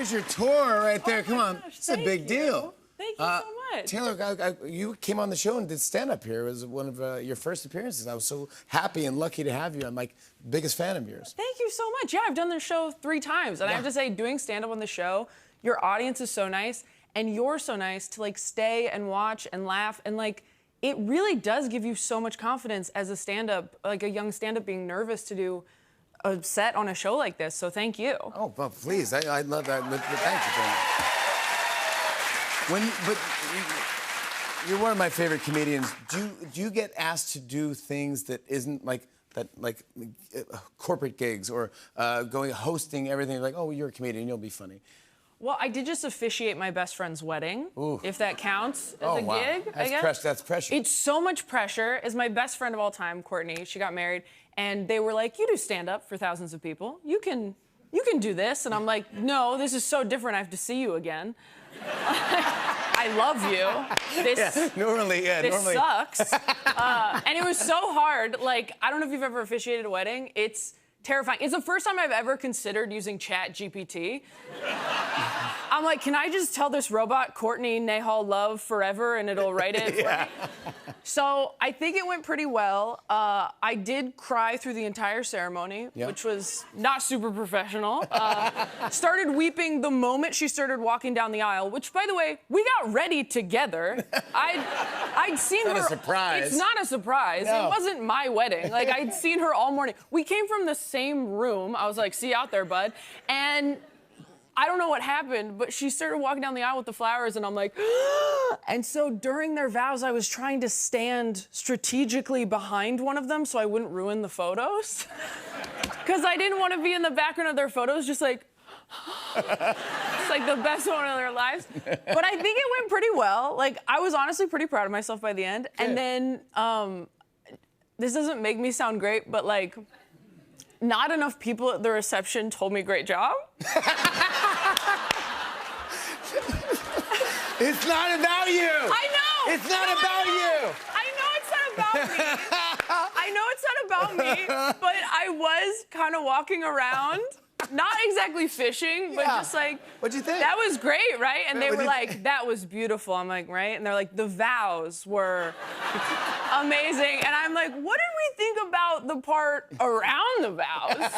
there's your tour right there. Come on, gosh, it's a big deal. Thank you so much. Taylor, you came on the show and did stand-up here. It was one of your first appearances. I was so happy and lucky to have you. I'm like biggest fan of yours. Thank you so much. Yeah, I've done the show 3 times, and I have to say, doing stand-up on the show, your audience is so nice, and you're so nice to like stay and watch and laugh, and like it really does give you so much confidence as a stand-up, like a young stand-up being nervous to do a set on a show like this. So thank you. Oh, well, please, I love that. Thank you. But you're one of my favorite comedians. Do you get asked to do things that isn't like corporate gigs or hosting everything? Like, oh, you're a comedian, you'll be funny. Well, I did just officiate my best friend's wedding, if that counts as a gig, I guess. That's pressure. It's so much pressure. It's my best friend of all time, Courtney. She got married, and they were like, you do stand-up for thousands of people. You can do this. And I'm like, no, this is so different. I have to see you again. I love you. This normally. Sucks. And it was so hard. Like, I don't know if you've ever officiated a wedding. It's terrifying. It's the first time I've ever considered using ChatGPT. I'm like, can I just tell this robot, Courtney Nahal Love Forever, and it'll write it for me? So I think it went pretty well. I did cry through the entire ceremony, which was not super professional. Started weeping the moment she started walking down the aisle, which, by the way, we got ready together. I'd seen her. Not a surprise. It's not a surprise. No. It wasn't my wedding. Like, I'd seen her all morning. We came from the same room. I was like, see you out there, bud. And I don't know what happened, but she started walking down the aisle with the flowers, and I'm like, and so during their vows, I was trying to stand strategically behind one of them so I wouldn't ruin the photos. Because I didn't want to be in the background of their photos, just like, it's like the best moment of their lives. But I think it went pretty well. Like, I was honestly pretty proud of myself by the end. Good. And then, this doesn't make me sound great, but like, not enough people at the reception told me great job. It's not about you. I know. It's not about you. I know it's not about me. I know it's not about me, but I was kind of walking around, not exactly fishing, but just like, what'd you think? That was great, right? And they were like, that was beautiful. I'm like, right? And they're like, the vows were amazing. And I'm like, what did we think about the part around the vows?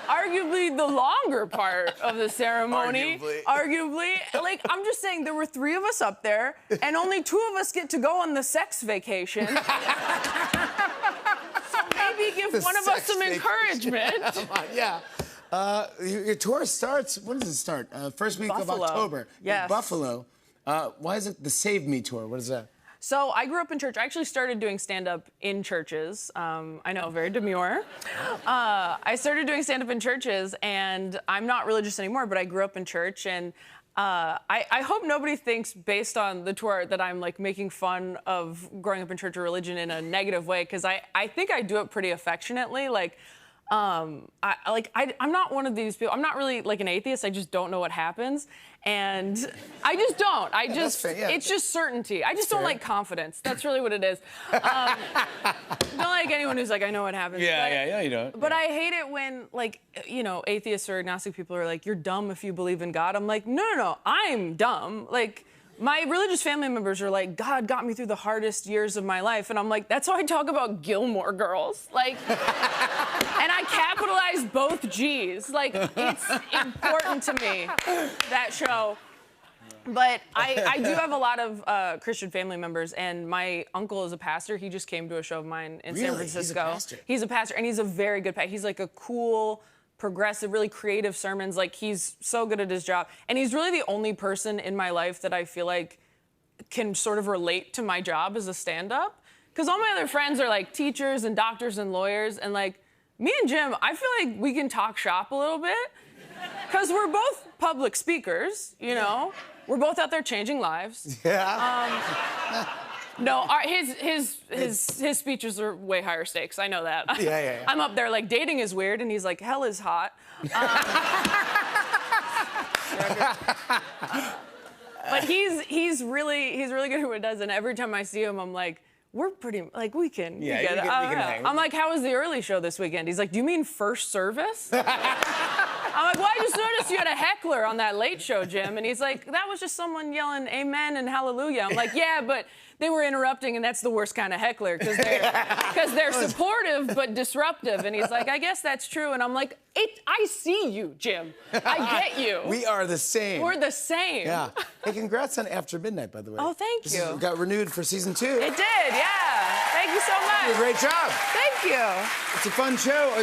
Arguably the longer part of the ceremony. Arguably. Like, I'm just saying, there were 3 of us up there, and only 2 of us get to go on the sex vacation. So maybe give one of us some encouragement. Yeah. Your tour starts, when does it start? First week of October. Yes. Buffalo. Why is it the Save Me Tour? What is that? So I grew up in church. I actually started doing stand-up in churches. I know, very demure. I started doing stand-up in churches, and I'm not religious anymore, but I grew up in church, and I hope nobody thinks, based on the tour, that I'm like making fun of growing up in church or religion in a negative way, because I think I do it pretty affectionately. Like, I'm not one of these people. I'm not really like an atheist. I just don't know what happens, and I just don't. It's just certainty. I just don't like confidence. That's really what it is. Don't like anyone who's like, I know what happens. Yeah, you don't. But I hate it when, like, you know, atheists or agnostic people are like, you're dumb if you believe in God. I'm like, no, I'm dumb. Like, my religious family members are like, God got me through the hardest years of my life. And I'm like, that's why I talk about Gilmore Girls. Like, and I capitalize both G's. Like, it's important to me, that show. But I do have a lot of Christian family members, and my uncle is a pastor. He just came to a show of mine in San Francisco. He's a pastor, and he's a very good pastor. He's like a cool, progressive, really creative sermons. Like, he's so good at his job. And he's really the only person in my life that I feel like can sort of relate to my job as a stand-up. Because all my other friends are like teachers and doctors and lawyers, and like, me and Jim, I feel like we can talk shop a little bit. Because we're both public speakers, you know? We're both out there changing lives. Yeah. No, his speeches are way higher stakes. I know that. Yeah. I'm up there like, dating is weird, and he's like, hell is hot. But he's really good at what he does, and every time I see him, I'm like, we're pretty, like, we can. Yeah, we can hang. I'm like, how was the early show this weekend? He's like, do you mean first service? I'm like, well, I just noticed you had a heckler on that Late Show, Jim. And he's like, that was just someone yelling amen and hallelujah. I'm like, yeah, but they were interrupting, and that's the worst kind of heckler because they're supportive but disruptive. And he's like, I guess that's true. And I'm like, I see you, Jim. I get you. We are the same. We're the same. Yeah. Hey, congrats on After Midnight, by the way. Oh, thank This you. got renewed for season 2. It did, yeah. Thank you so much. You did a great job. Thank you. It's a fun show.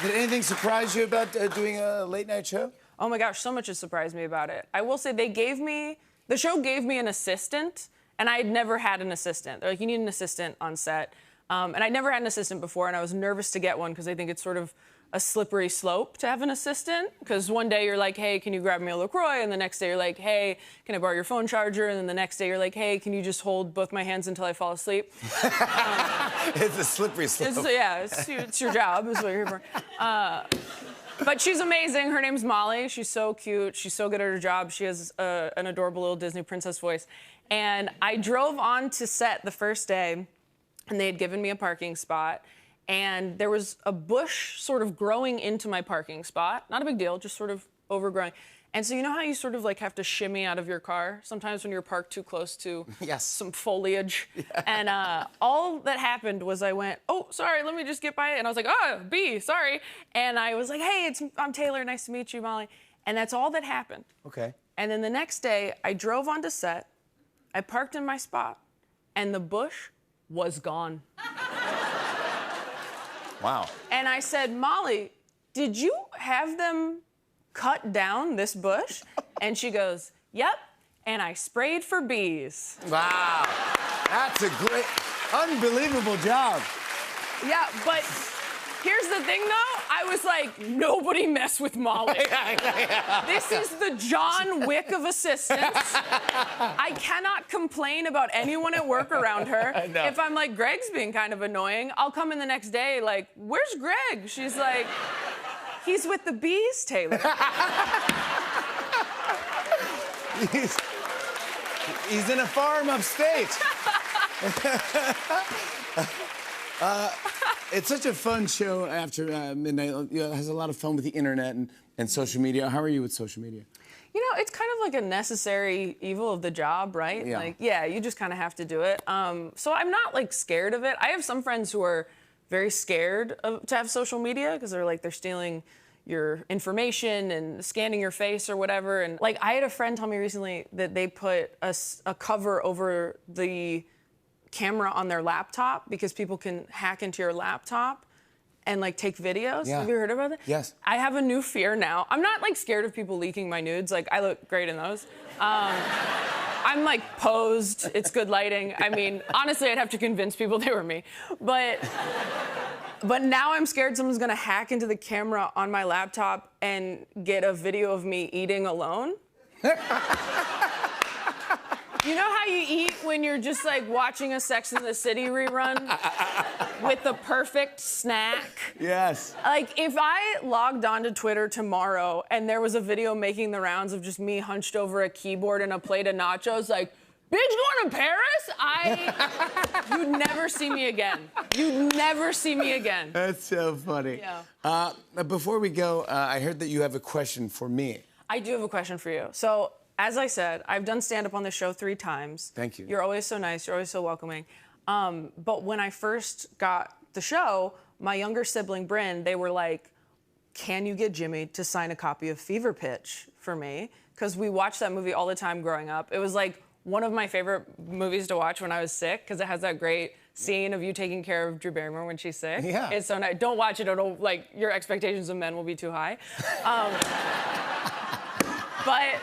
Did anything surprise you about doing a late night show? Oh my gosh, so much has surprised me about it. I will say the show gave me an assistant, and I had never had an assistant. They're like, you need an assistant on set. And I'd never had an assistant before, and I was nervous to get one because I think it's sort of a slippery slope to have an assistant. Because one day you're like, hey, can you grab me a LaCroix? And the next day you're like, hey, can I borrow your phone charger? And then the next day you're like, hey, can you just hold both my hands until I fall asleep? It's a slippery slope. It's your job, is what you're here for. But she's amazing. Her name's Molly. She's so cute. She's so good at her job. She has an adorable little Disney princess voice. And I drove on to set the first day, and they had given me a parking spot. And there was a bush sort of growing into my parking spot. Not a big deal, just sort of overgrowing. And so you know how you sort of like have to shimmy out of your car sometimes when you're parked too close to some foliage? Yeah. And all that happened was I went, oh, sorry, let me just get by it. And I was like, oh, B, sorry. And I was like, hey, I'm Taylor, nice to meet you, Molly. And that's all that happened. Okay. And then the next day, I drove onto set, I parked in my spot, and the bush was gone. Wow. And I said, Molly, did you have them cut down this bush? And she goes, yep, and I sprayed for bees. Wow. That's a great, unbelievable job. Yeah, but here's the thing, though. I was like, nobody mess with Molly. This is the John Wick of assistants. I cannot complain about anyone at work around her. If I'm like, Greg's being kind of annoying, I'll come in the next day like, where's Greg? She's like, he's with the bees, Taylor. He's in a farm upstate. It's such a fun show After Midnight. It has a lot of fun with the internet and social media. How are you with social media? You know, it's kind of like a necessary evil of the job, right? Yeah. Like, yeah, you just kind of have to do it. So I'm not like scared of it. I have some friends who are very scared to have social media because they're stealing your information and scanning your face or whatever. And like, I had a friend tell me recently that they put a cover over the camera on their laptop because people can hack into your laptop and like take videos. Yeah. Have you heard about that? Yes. I have a new fear now. I'm not like scared of people leaking my nudes. Like, I look great in those. I'm like posed. It's good lighting. I mean, honestly, I'd have to convince people they were me. But now I'm scared someone's gonna hack into the camera on my laptop and get a video of me eating alone. You know how you eat when you're just like watching a Sex and the City rerun with the perfect snack? Yes. Like, if I logged onto Twitter tomorrow and there was a video making the rounds of just me hunched over a keyboard and a plate of nachos, like, bitch going to Paris? You'd never see me again. You'd never see me again. That's so funny. Yeah. Before we go, I heard that you have a question for me. I do have a question for you. So, as I said, I've done stand-up on the show 3 times. Thank you. You're always so nice. You're always so welcoming. But when I first got the show, my younger sibling, Bryn, they were like, can you get Jimmy to sign a copy of Fever Pitch for me? Because we watched that movie all the time growing up. It was like one of my favorite movies to watch when I was sick because it has that great scene of you taking care of Drew Barrymore when she's sick. Yeah. It's so nice. Don't watch it. It'll, like, your expectations of men will be too high. But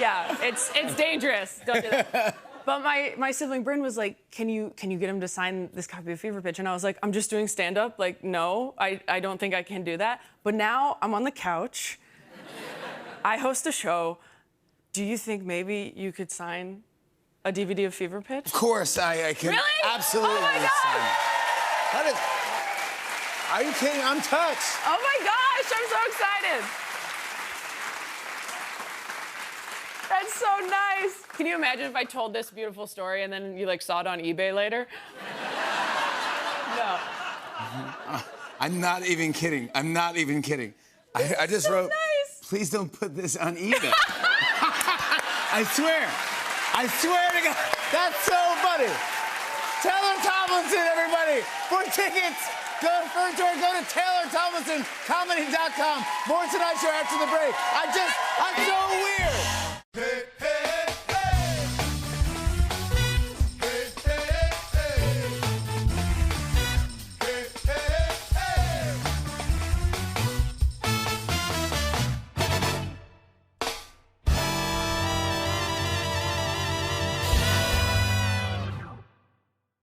yeah, it's dangerous. Don't do that. But my sibling Bryn was like, can you get him to sign this copy of Fever Pitch? And I was like, I'm just doing stand-up. Like, no, I don't think I can do that. But now I'm on the couch. I host a show. Do you think maybe you could sign a DVD of Fever Pitch? Of course, I can. Really? Absolutely. Oh my God! Are you kidding? I'm touched. Oh my gosh, I'm so excited. That's so nice. Can you imagine if I told this beautiful story and then you like saw it on eBay later? No. I'm not even kidding. I'm not even kidding. I just wrote, nice. please don't put this on eBay. I swear. I swear to God. That's so funny. Taylor Tomlinson, everybody. For tickets, go to TaylorTomlinsonComedy.com. More Tonight Show after the break. I'm so weird.